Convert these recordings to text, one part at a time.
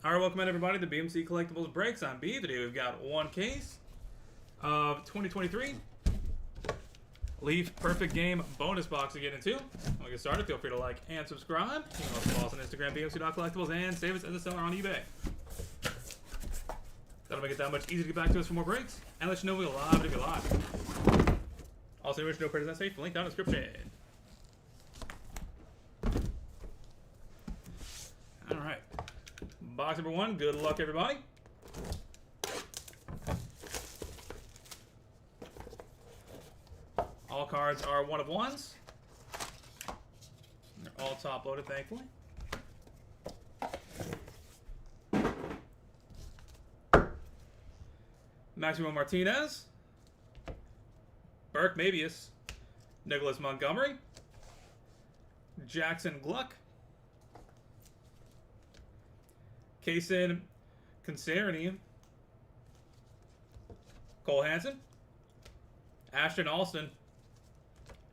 Alright, welcome in everybody to BMC Collectibles Breaks. I'm B. Today we've got one case of 2023 Leaf Perfect Game bonus box to get into. When we get started, feel free to like and subscribe. You can also follow us on Instagram, BMC.collectibles, and save us as a seller on eBay. That'll make it that much easier to get back to us for more breaks and let you know we're live if you're live. Also, wish no credit is safe. Link down in the description. Alright. Box number one. Good luck, everybody. All cards are one of ones. They're all top loaded, thankfully. Maximo Martinez. Burke Mabius. Nicholas Montgomery. Jackson Gluck. Kaysen Concerny. Cole Hansen. Ashton Alston.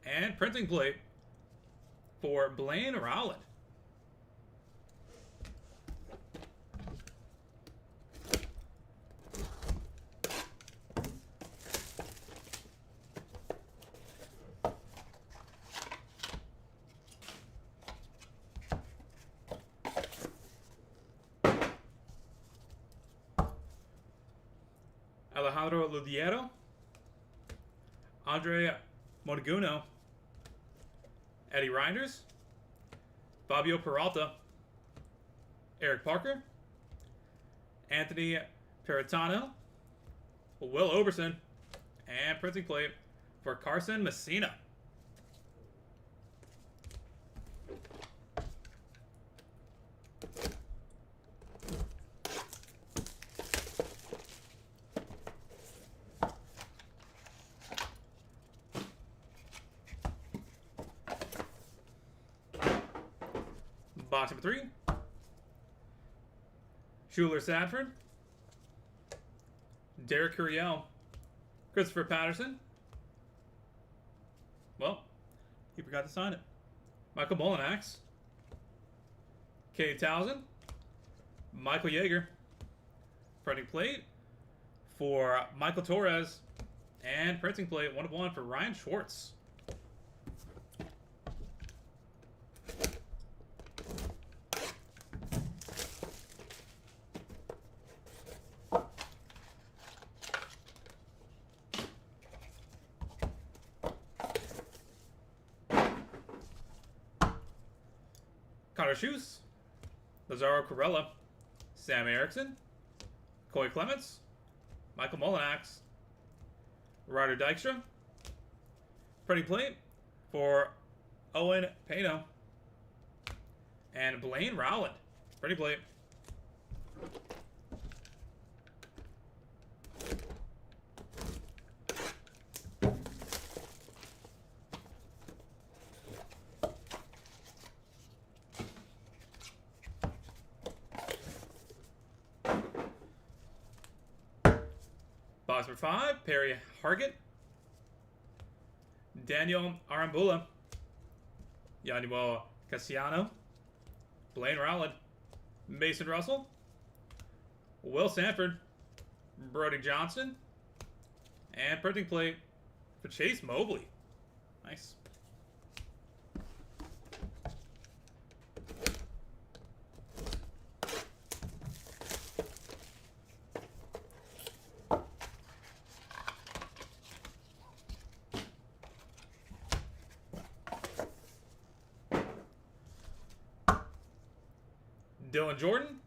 And printing plate for Blaine Rowland. Alejandro Ludiero. Andre Monteguno. Eddie Reinders. Fabio Peralta. Eric Parker. Anthony Peritano. Will Oberson. And printing plate for Carson Messina. Box number 3. Schuler Sadford. Derek Curiel. Christopher Patterson. Well, he forgot to sign it. Michael Molinax. Kay Townsend. Michael Yeager. Printing plate for Michael Torres. And printing plate 1 of 1 for Ryan Schwartz. Connor Shoes, Lazaro Corella, Sam Erickson, Coy Clements, Michael Molinax, Ryder Dykstra, printing plate for Owen Pano, and Blaine Rowland, printing plate. Box number 5, Perry Hargett, Daniel Arambula, Yanuel Cassiano, Blaine Rowland, Mason Russell, Will Sanford, Brody Johnston, and printing plate for Chase Mobley. Nice. Dylan Jordan,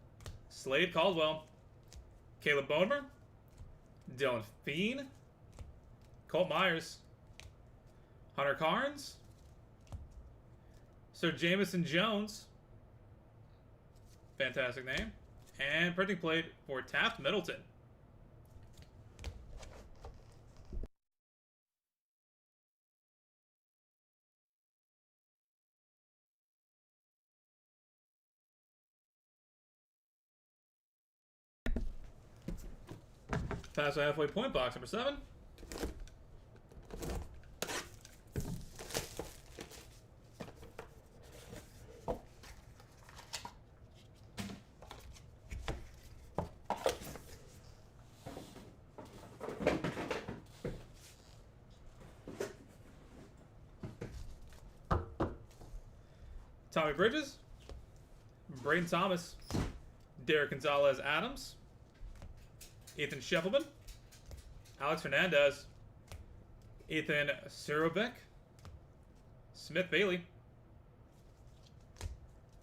Slade Caldwell, Caleb Bonemer, Dylan Feen, Colt Myers, Hunter Carnes, Sir Jamison Jones, fantastic name, and printing plate for Taft Middleton. Pass the halfway point, box number 7. Tommy Bridges, Braden Thomas, Derek Gonzalez Adams, Ethan Scheffelman, Alex Hernandez, Ethan Surovic, Smith Bailey,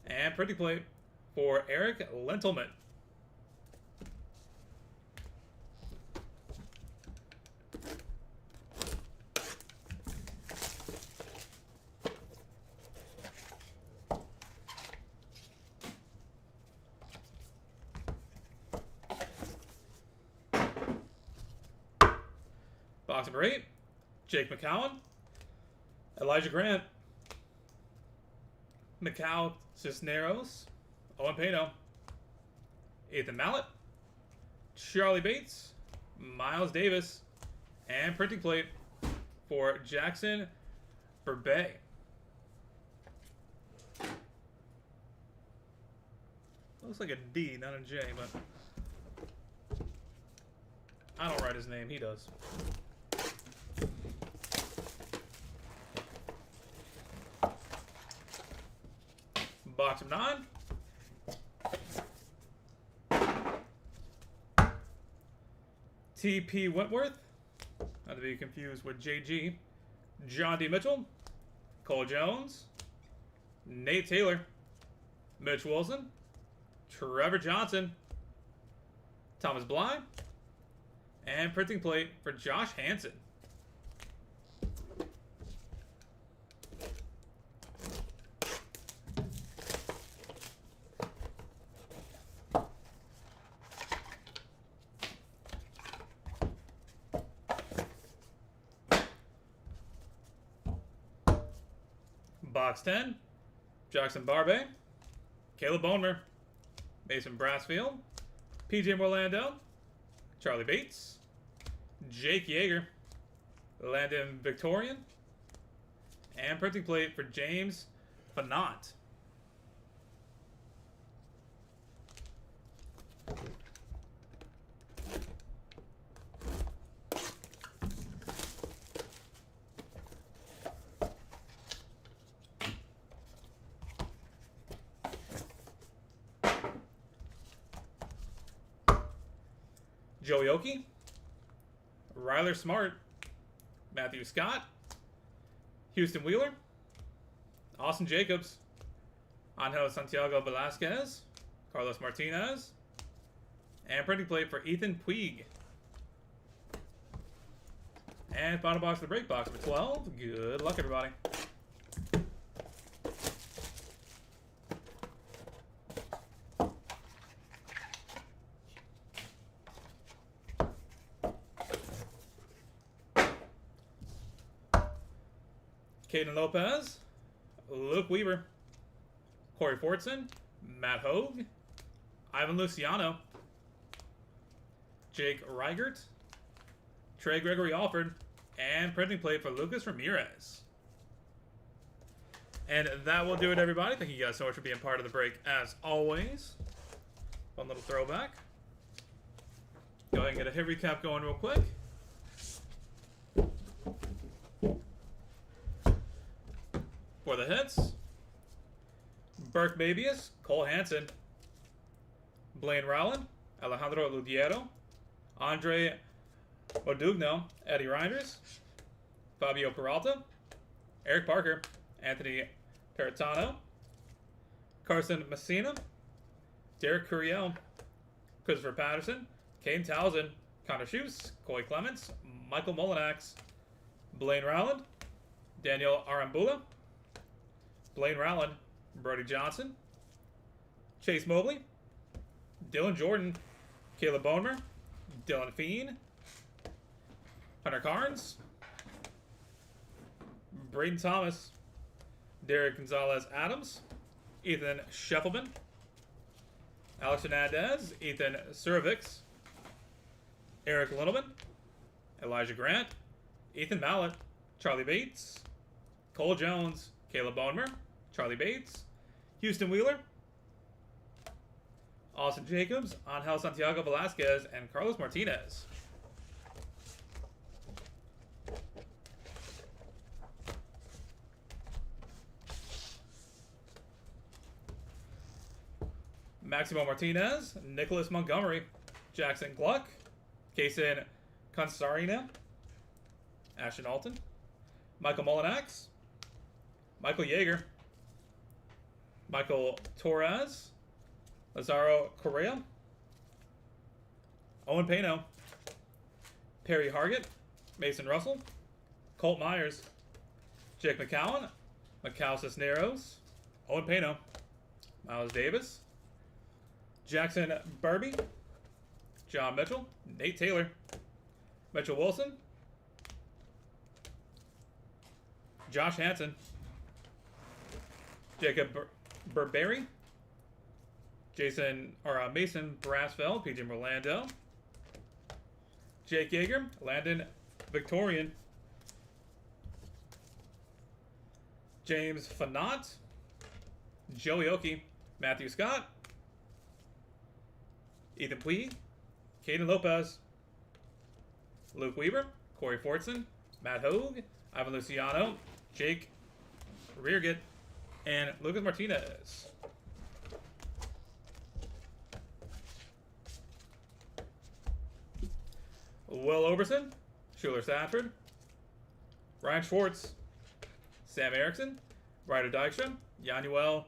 and pretty plate for Eric Lentelman. Box number 8, Jake McCowan, Elijah Grant, Macau Cisneros, Owen Pano, Ethan Mallett, Charlie Bates, Miles Davis, and printing plate for Jackson Burbay. Looks like a D, not a J, but I don't write his name, he does. Box of 9. TP Wentworth. Not to be confused with JG. John D. Mitchell. Cole Jones. Nate Taylor. Mitch Wilson. Trevor Johnson. Thomas Bly. And printing plate for Josh Hansen. Box 10, Jackson Barbe, Caleb Bonemer, Mason Brassfield, PJ Morlando, Charlie Bates, Jake Yeager, Landon Victorian, and printing plate for James Fanant. Joey Oki, Ryler Smart, Matthew Scott, Houston Wheeler, Austin Jacobs, Angel Santiago Velasquez, Carlos Martinez, and printing plate for Ethan Puig. And final box of the break, box for 12. Good luck, everybody. Caden Lopez, Luke Weaver, Corey Fortson, Matt Hogue, Ivan Luciano, Jake Reigert, Trey Gregory Alford, and printing plate for Lucas Ramirez. And that will do it, everybody. Thank you guys so much for being part of the break, as always. Fun little throwback. Go ahead and get a hit recap going real quick. For the hits, Burke Babius, Cole Hansen, Blaine Rowland, Alejandro Ludiero, Andre Odugno, Eddie Reinders, Fabio Peralta, Eric Parker, Anthony Peritano, Carson Messina, Derek Curiel, Christopher Patterson, Kane Townsend, Connor Schutz, Coy Clements, Michael Molinax, Blaine Rowland, Daniel Arambula, Blaine Rowland, Brody Johnson, Chase Mobley, Dylan Jordan, Caleb Bonemer, Dylan Feen, Hunter Carnes, Braden Thomas, Derek Gonzalez Adams, Ethan Scheffelman, Alex Hernandez, Ethan Surovic, Eric Littleman, Elijah Grant, Ethan Mallett, Charlie Bates, Cole Jones, Caleb Bonemer, Charlie Bates, Houston Wheeler, Austin Jacobs, Angel Santiago Velasquez, and Carlos Martinez. Maximo Martinez, Nicholas Montgomery, Jackson Gluck, Kaysen Consarino, Ashton Alton, Michael Mullinax, Michael Yeager, Michael Torres, Lazaro Correa, Owen Pano, Perry Hargett, Mason Russell, Colt Myers, Jake McCowan, Macau Cisneros, Owen Pano, Miles Davis, Jackson Burby, John Mitchell, Nate Taylor, Mitchell Wilson, Josh Hanson, Jacob Burberry, Mason Brasfeld, PJ Merlando, Jake Yeager, Landon Victorian, James Fanat, Joey Oki, Matthew Scott, Ethan Puig, Caden Lopez, Luke Weaver, Corey Fortson, Matt Hogue, Ivan Luciano, Jake Reargett, and Lucas Martinez. Will Oberson, Schuler Stafford, Ryan Schwartz, Sam Erickson, Ryder Dykstra, Yanuel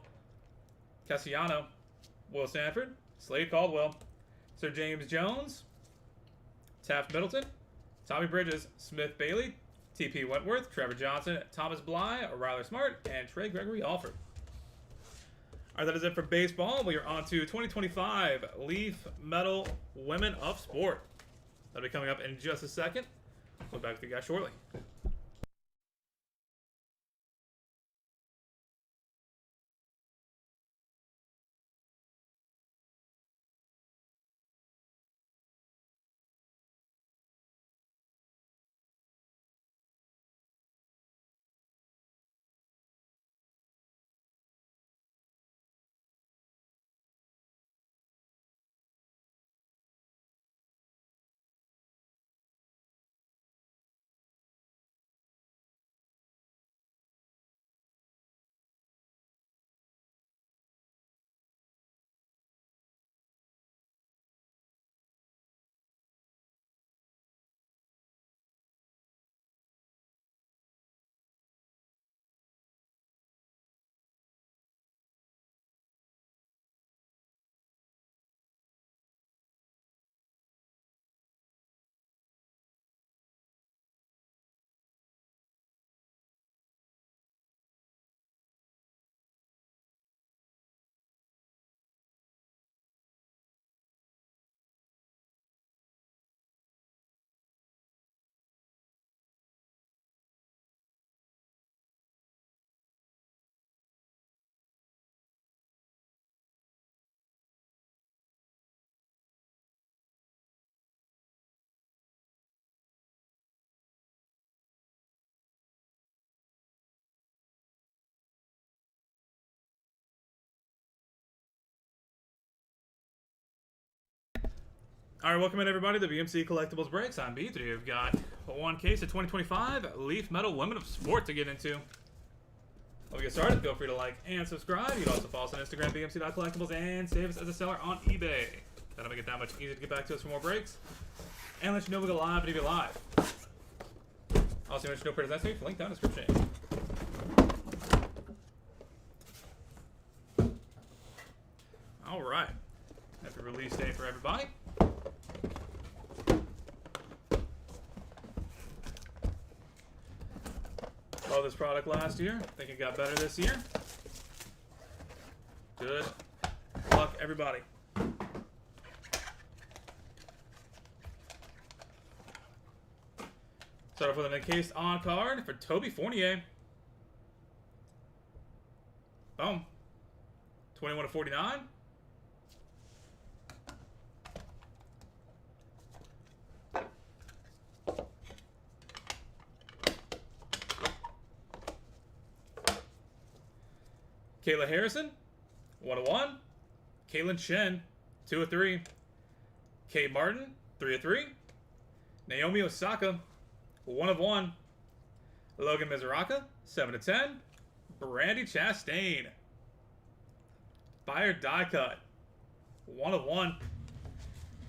Cassiano, Will Sanford, Slade Caldwell, Sir James Jones, Taft Middleton, Tommy Bridges, Smith Bailey, T.P. Wentworth, Trevor Johnson, Thomas Bly, Ryler Smart, and Trey Gregory Alford. All right, that is it for baseball. We are on to 2025 Leaf Metal Women of Sport. That'll be coming up in just a second. We'll be back with you guys shortly. All right, welcome in everybody to BMC Collectibles Breaks. I'm B. Today we've got one case of 2025 Leaf Metal Women of Sport to get into. When we get started, feel free to like and subscribe. You can also follow us on Instagram, bmc.collectibles, and save us as a seller on eBay. That'll make it that much easier to get back to us for more breaks. And let you know we go live and if you're live. Also, let you know presents me for link down in the description. All right. Happy release day for everybody. Love this product last year. I think it got better this year. Good luck, everybody. Start off with an encased on card for Toby Fournier. Boom. 21/49. Kayla Harrison, 1/1. Kaylin Chen, 2/3. Kay Martin, 3/3. Naomi Osaka, 1/1. Logan Mizuraka, 7/10. Brandy Chastain. Fire die cut. 1/1.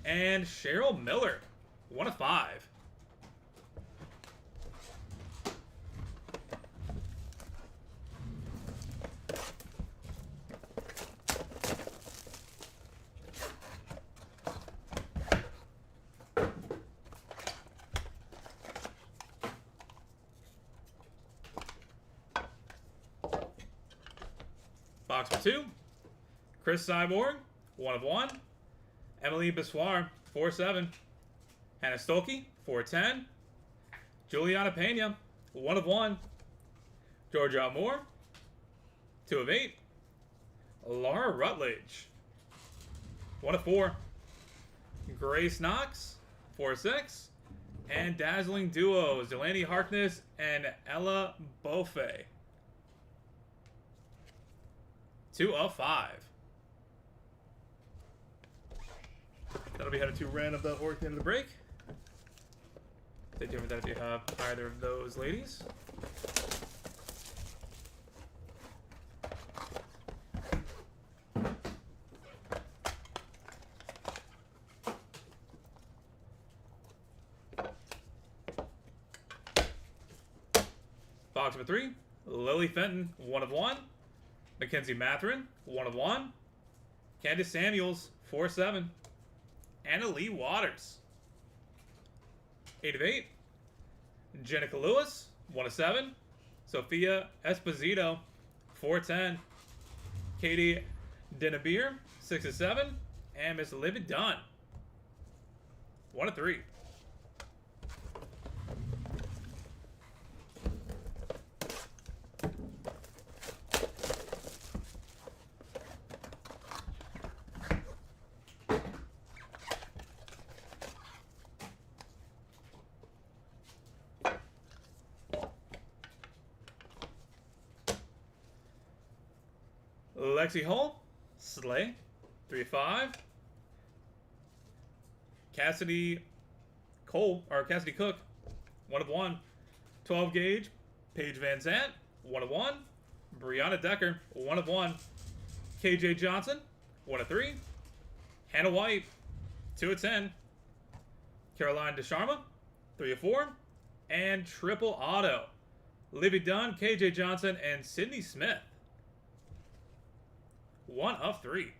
And Cheryl Miller, 1/5. Box for 2. Chris Cyborg, 1/1. Emily Bissoir, 4/7. Hannah Stolke, 4/10. Juliana Pena, 1/1. Georgia Moore, 2/8. Laura Rutledge, 1/4. Grace Knox, 4/6. And Dazzling Duos, Delaney Harkness and Ella Beaufait, 2/5. That'll be headed to random.org at the end of the break. Stay tuned for that if you have either of those ladies. Box number 3, Lily Fenton, 1/1. Mackenzie Matherin, 1/1. Candace Samuels, 4/7. Anna Lee Waters, 8/8. Jenica Lewis, 1/7. Sophia Esposito, 4/10. Katie Denabir, 6/7. And Miss Libby Dunn, 1/3. Lexi Hull, Slay, 3/5. Cassidy Cook, 1/1. 12 gauge, Paige Van Zandt, 1/1. Brianna Decker, 1/1. KJ Johnson, 1/3. Hannah White, 2/10. Caroline DeSharma, 3/4. And triple auto, Libby Dunn, KJ Johnson, and Sydney Smith, 1/3.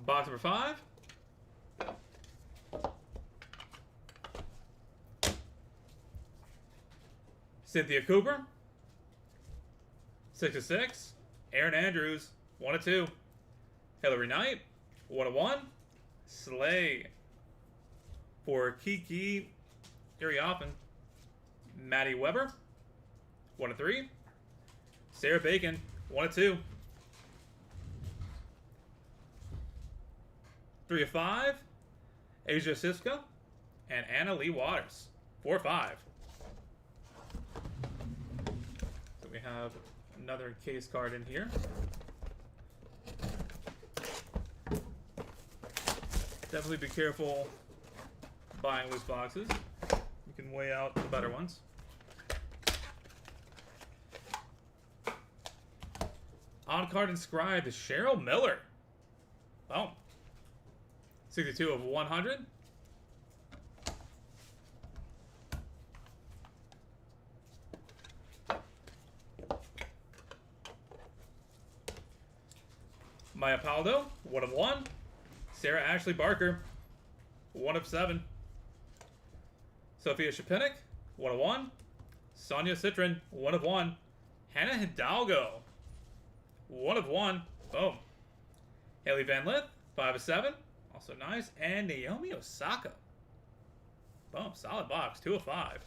Box number 5. Cynthia Cooper, 6/6. Aaron Andrews, 1/2. Hillary Knight, 1/1. Slay for Kiki Iriafen. Maddie Weber, 1/3. Sarah Bacon, 1/2. 3/5. Asia Siska and Anna Lee Waters, 4/5. So we have another case card in here. Definitely be careful buying loose boxes. You can weigh out the better ones. On card inscribed is Cheryl Miller. Boom. 62/100. Maya Paldo, 1/1. Sarah Ashley Barker, 1/7. Sophia Shapinik, 1/1. Sonia Citron, 1/1. Hannah Hidalgo, 1/1. Boom. Haley Van Lith, 5/7. Also nice. And Naomi Osaka. Boom. Solid box. 2/5.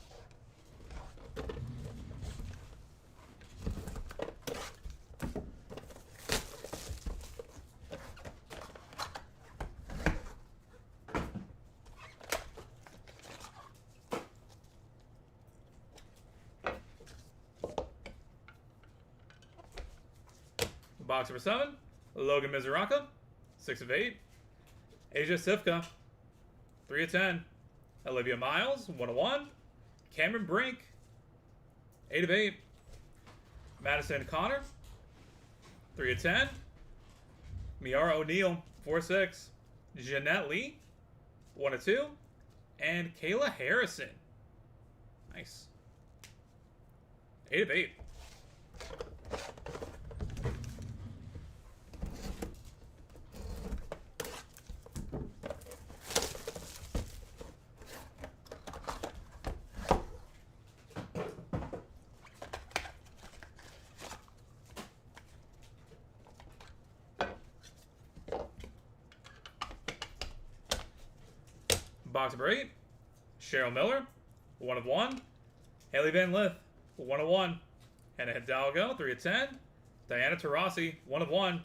Box number 7. Logan Mizuraka, 6 of 8. Asia Sivka, 3 of 10. Olivia Miles, 1 of 1. Cameron Brink, 8 of 8. Madison Connor, 3 of 10. Miara O'Neal, 4 of 6. Jeanette Lee, 1 of 2. And Kayla Harrison. Nice. 8 of 8. Box number 8. Cheryl Miller, 1 of 1. Haley Van Lith, 1 of 1. Hannah Hidalgo, 3 of 10. Diana Taurasi, 1 of 1.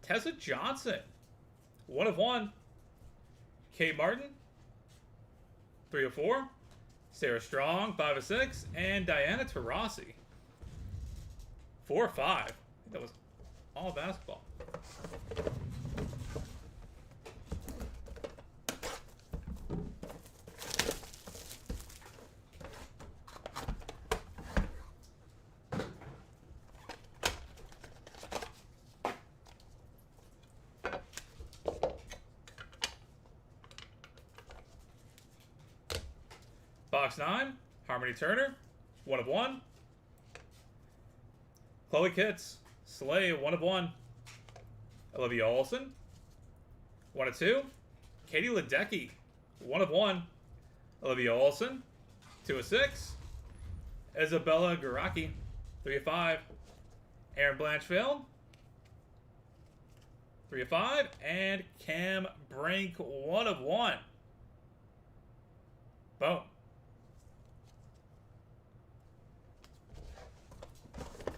Tessa Johnson, 1 of 1. Kate Martin, 3 of 4. Sarah Strong, 5 of 6. And Diana Taurasi, 4 of 5. That was all basketball. Box 9, Harmony Turner, 1 of 1. Chloe Kitts, Slay, 1 of 1. Olivia Olson, 1 of 2. Katie Ledecky, 1 of 1. Olivia Olson, 2 of 6. Isabella Garaki, 3 of 5. Aaron Blanchfield, 3 of 5. And Cam Brink, 1 of 1. Boom.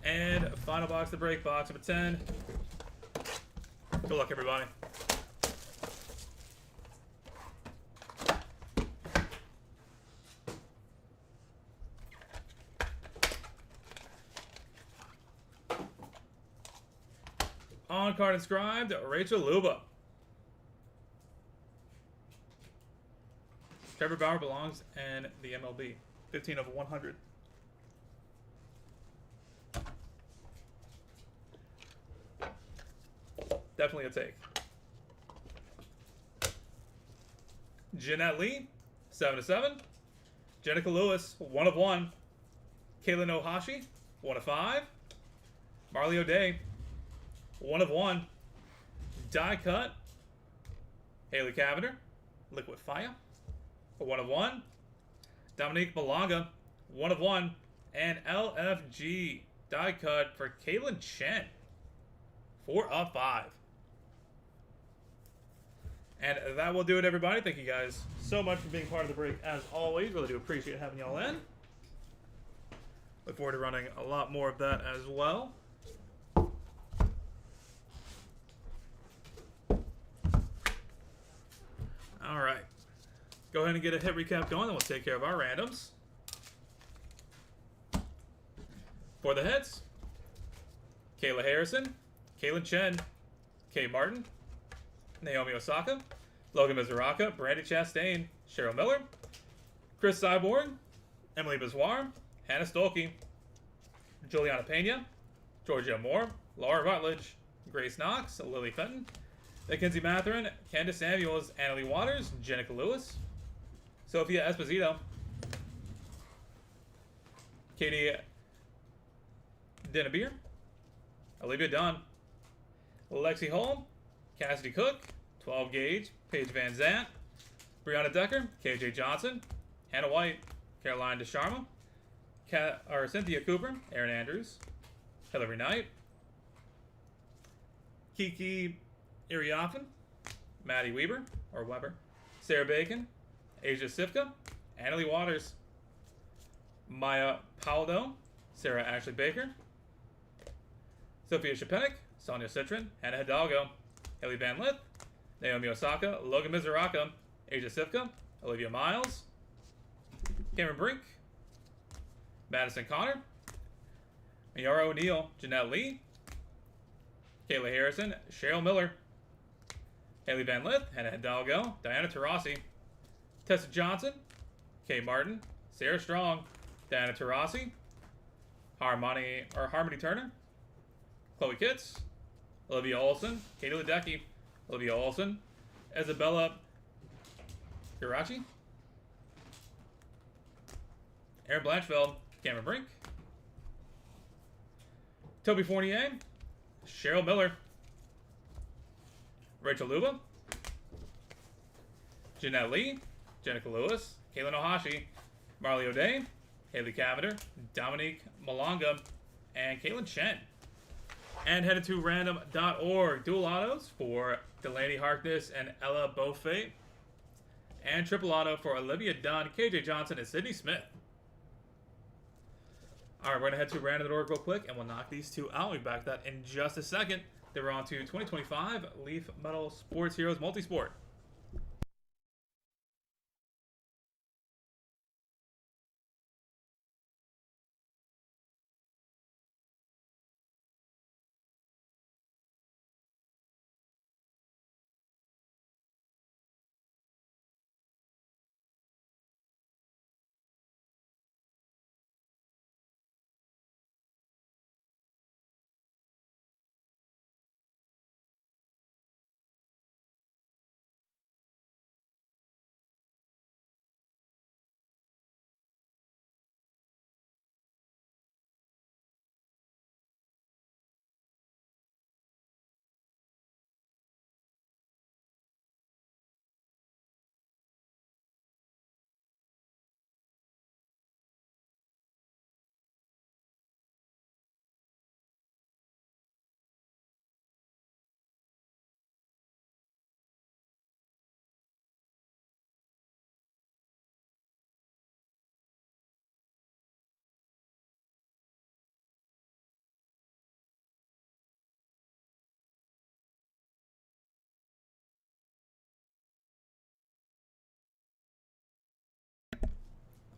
And final box to break, box number 10. Good luck, everybody. On card inscribed, Rachel Luba. Trevor Bauer belongs in the MLB. 15 of 100. Definitely a take. Jeanette Lee, 7 of 7. Jenica Lewis, 1 of 1. Kaylin Ohashi, 1 of 5. Marley O'Day, 1 of 1. Die cut. Haley Cavender, Liquid Fire, 1 of 1. Dominique Malanga, 1 of 1. And LFG die cut for Caitlin Chen, 4 of 5. And that will do it, everybody. Thank you guys so much for being part of the break, as always. Really do appreciate having y'all in. Look forward to running a lot more of that as well. All right. Go ahead and get a hit recap going, then we'll take care of our randoms. For the hits, Kayla Harrison, Kaylin Chen, Kay Martin, Naomi Osaka, Logan Mizuraka, Brandy Chastain, Cheryl Miller, Chris Cyborg, Emily Biswar, Hannah Stolke, Juliana Pena, Georgia Moore, Laura Rutledge, Grace Knox, Lily Fenton, Mackenzie Matherin, Candace Samuels, Annalie Waters, Jenica Lewis, Sophia Esposito, Katie Dennebeer, Olivia Dunn, Lexi Holm, Cassidy Cook, 12 Gauge, Paige Van Zant, Brianna Decker, KJ Johnson, Hannah White, Caroline DeSharma, Cynthia Cooper, Aaron Andrews, Hillary Knight, Kiki Iriafen, Maddie Weber, or Weber, Sarah Bacon, Asia Sivka, Annalie Waters, Maya Paldo, Sarah Ashley Baker, Sophia Shapenik, Sonia Citron, Hannah Hidalgo, Haley Van Lith, Naomi Osaka, Logan Mizuraka, Asia Sivka, Olivia Miles, Cameron Brink, Madison Connor, Miara O'Neal, Jeanette Lee, Kayla Harrison, Cheryl Miller, Haley Van Lith, Hannah Hidalgo, Diana Taurasi, Tessa Johnson, Kay Martin, Sarah Strong, Diana Taurasi, Harmony Turner, Chloe Kitts, Olivia Olson, Katie Ledecky, Olivia Olson, Isabella Girachi, Aaron Blanchfield, Cameron Brink, Toby Fournier, Cheryl Miller, Rachel Luba, Jeanette Lee, Jenica Lewis, Kaylin Ohashi, Marley O'Day, Haley Cavender, Dominique Malonga, and Caitlin Chen. And headed to random.org. Dual autos for Delaney Harkness and Ella Beaufait. And triple auto for Olivia Dunn, KJ Johnson, and Sydney Smith. Alright, we're going to head to random.org real quick, and we'll knock these two out. We'll be back to that in just a second. Then we're on to 2025 Leaf Metal Sports Heroes Multisport.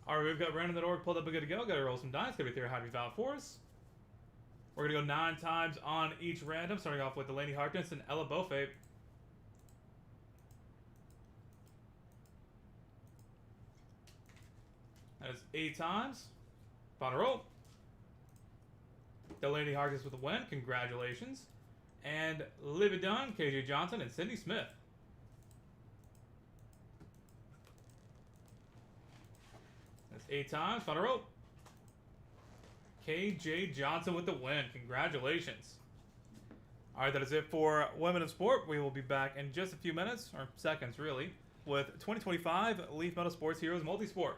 Alright, we've got random.org pulled up and good to go. Got to roll some dice. Got to be 3 high to be valid for us. We're going to go 9 times on each random, starting off with Delaney Harkness and Ella Beaufait. That is 8 times. Final roll. Delaney Harkness with a win. Congratulations. And Liv It Done, KJ Johnson, and Sydney Smith. That's 8 times. Final roll. KJ Johnson with the win. Congratulations. Alright, that is it for Women in Sport. We will be back in just a few minutes, or seconds really, with 2025 Leaf Metal Sports Heroes Multisport.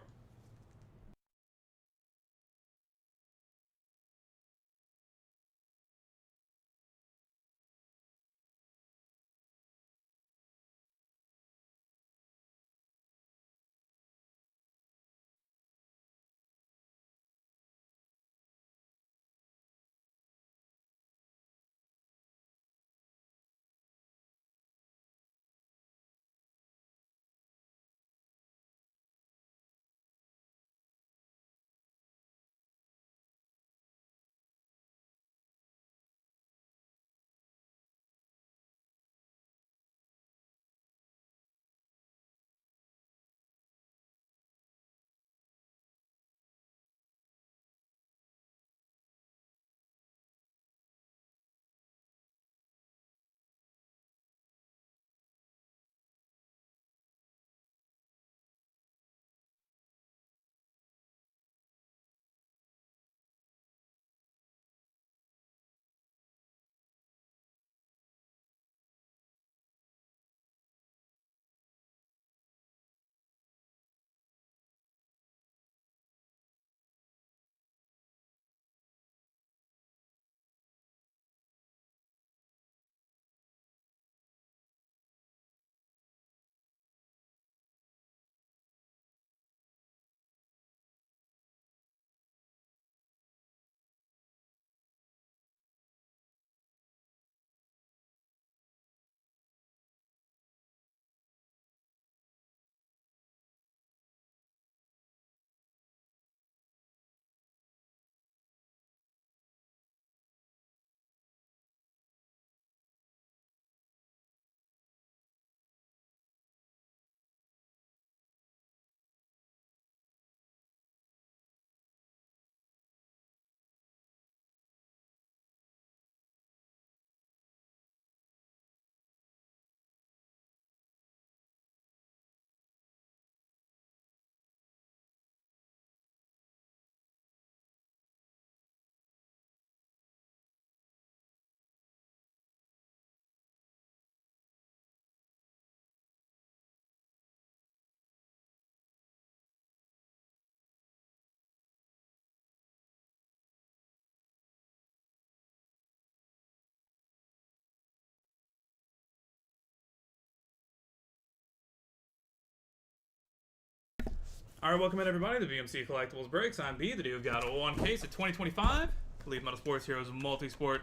Alright, welcome in everybody to BMC Collectibles Breaks. I'm B. Today we've got one case of 2025 Leaf Multisport Heroes Multisport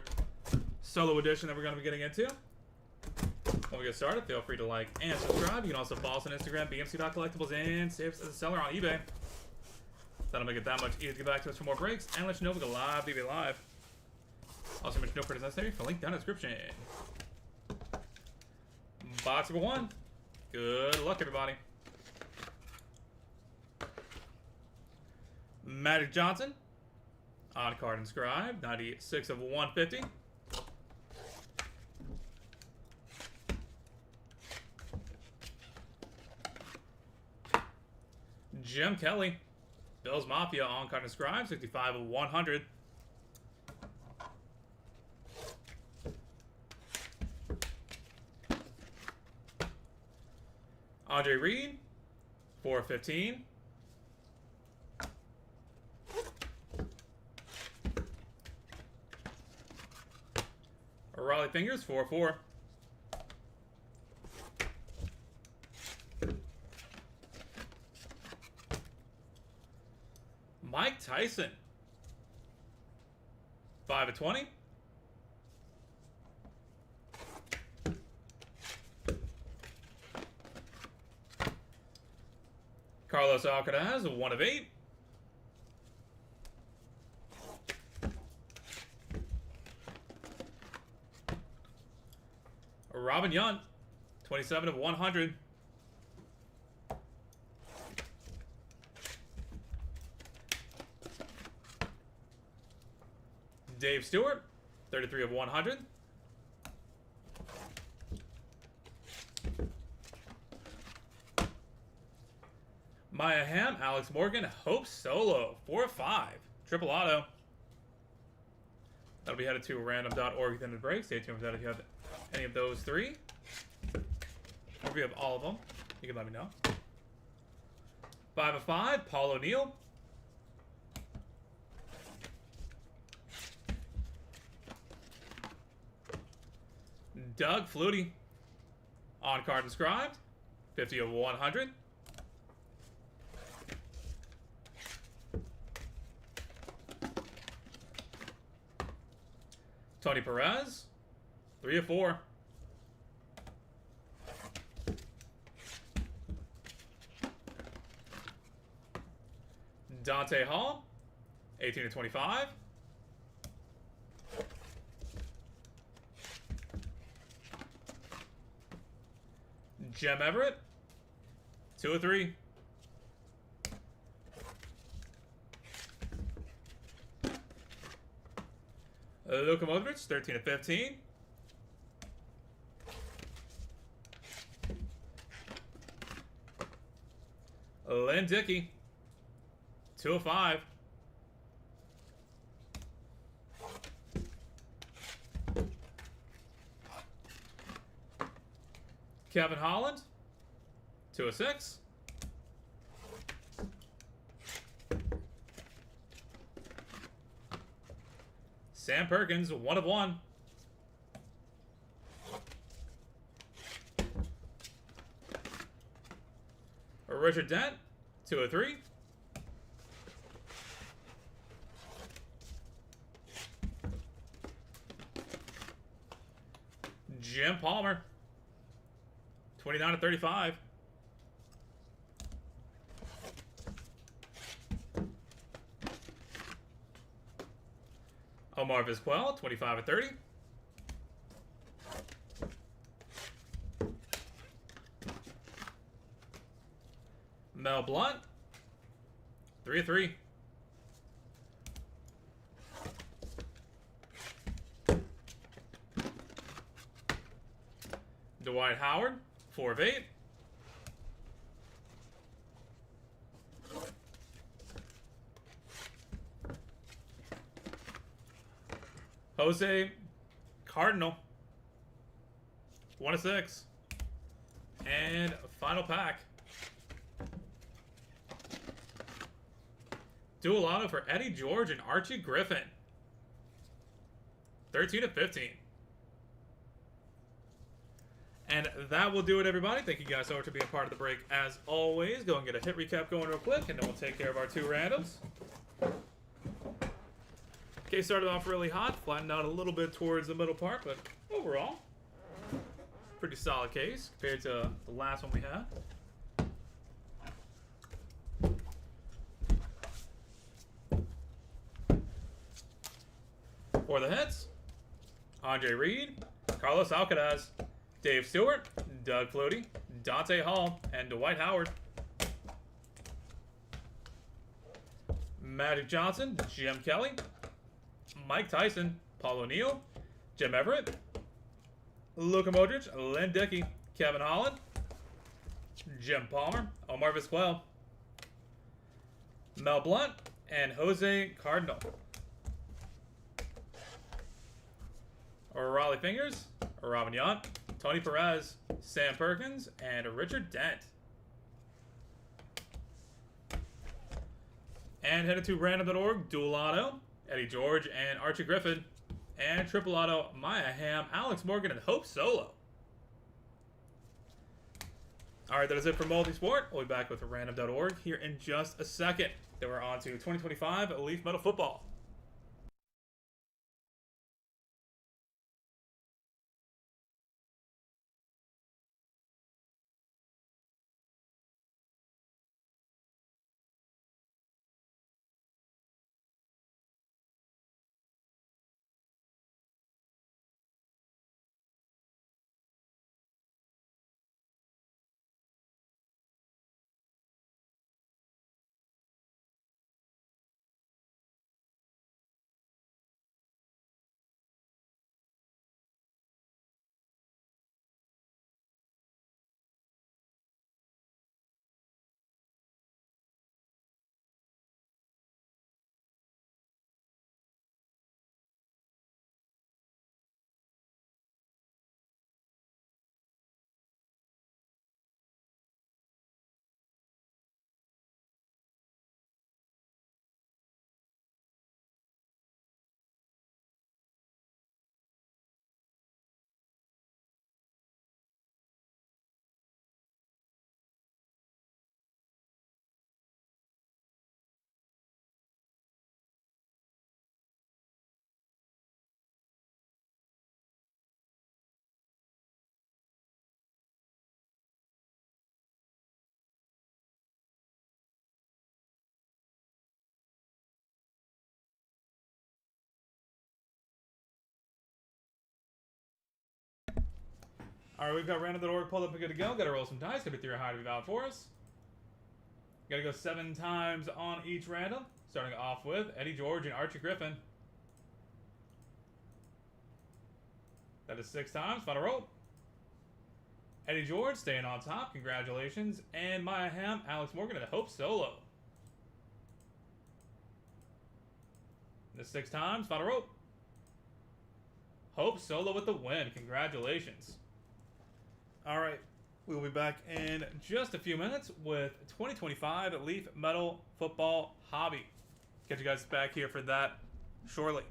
Solo Edition that we're going to be getting into. When we get started, feel free to like and subscribe. You can also follow us on Instagram, bmc.collectibles, and save us as a seller on eBay. That'll make it that much easier to get back to us for more breaks and let you know we go live, DB live. Also, mention no credit necessary for link down in the description. Box number 1. Good luck, everybody. Magic Johnson, on card inscribed, 96 of 150. Jim Kelly, Bills Mafia, on card inscribed, 65 of 100. Andre Reed, 415. Raleigh Fingers, 4-4. Mike Tyson, 5 of 20. Carlos Alcaraz, 1 of 8. Robin Yount, 27 of 100. Dave Stewart, 33 of 100. Maya Hamm, Alex Morgan, Hope Solo, 4 of 5. Triple auto. That'll be headed to random.org within the break. Stay tuned for that if you have any of those 3. Or if you have all of them, you can let me know. 5 of 5, Paul O'Neill. Doug Flutie, on card inscribed, 50 of 100. Tony Perez, 3 of 4. Dante Hall, 18 of 25. Jem Everett, 2 of 3. Luka Modric, 13 of 15. Lynn Dickey, 2 of 5. Kevin Holland, 2 of 6. Sam Perkins, 1 of 1. Richard Dent, 2 of 3. Jim Palmer, 29 of 35. Omar Vizquel, 25 of 30. Mel Blount, 3 of 3. Dwight Howard, 4 of 8. Jose Cardinal, 1 of 6. And final pack. Dual auto for Eddie George and Archie Griffin, 13 of 15. And that will do it, everybody. Thank you guys so much for being part of the break. As always, go and get a hit recap going real quick, and then we'll take care of our 2 randoms. Case started off really hot, flattened out a little bit towards the middle part, but overall, pretty solid case compared to the last one we had. For the hits, Andre Reed, Carlos Alcaraz, Dave Stewart, Doug Flutie, Dante Hall, and Dwight Howard. Magic Johnson, Jim Kelly, Mike Tyson, Paul O'Neill, Jim Everett, Luka Modric, Lynn Dickey, Kevin Holland, Jim Palmer, Omar Vizquel, Mel Blunt, and Jose Cardinal. Raleigh Fingers, Robin Yount, Tony Perez, Sam Perkins, and Richard Dent. And headed to random.org, dual auto, Eddie George and Archie Griffin. And triple auto, Maya Hamm, Alex Morgan, and Hope Solo. Alright, that is it for Multisport. We'll be back with random.org here in just a second. Then we're on to 2025 Leaf Metal Football. Alright, we've got random.org pulled up and good to go. Gotta roll some dice. Gotta be 3 or higher to be valid for us. Gotta go 7 times on each random. Starting off with Eddie George and Archie Griffin. That is 6 times. Final roll. Eddie George staying on top. Congratulations. And Maya Hamm, Alex Morgan, and Hope Solo. That is 6 times. Final roll. Hope Solo with the win. Congratulations. Alright, we will be back in just a few minutes with 2025 Leaf Metal Football Hobby. Catch you guys back here for that shortly.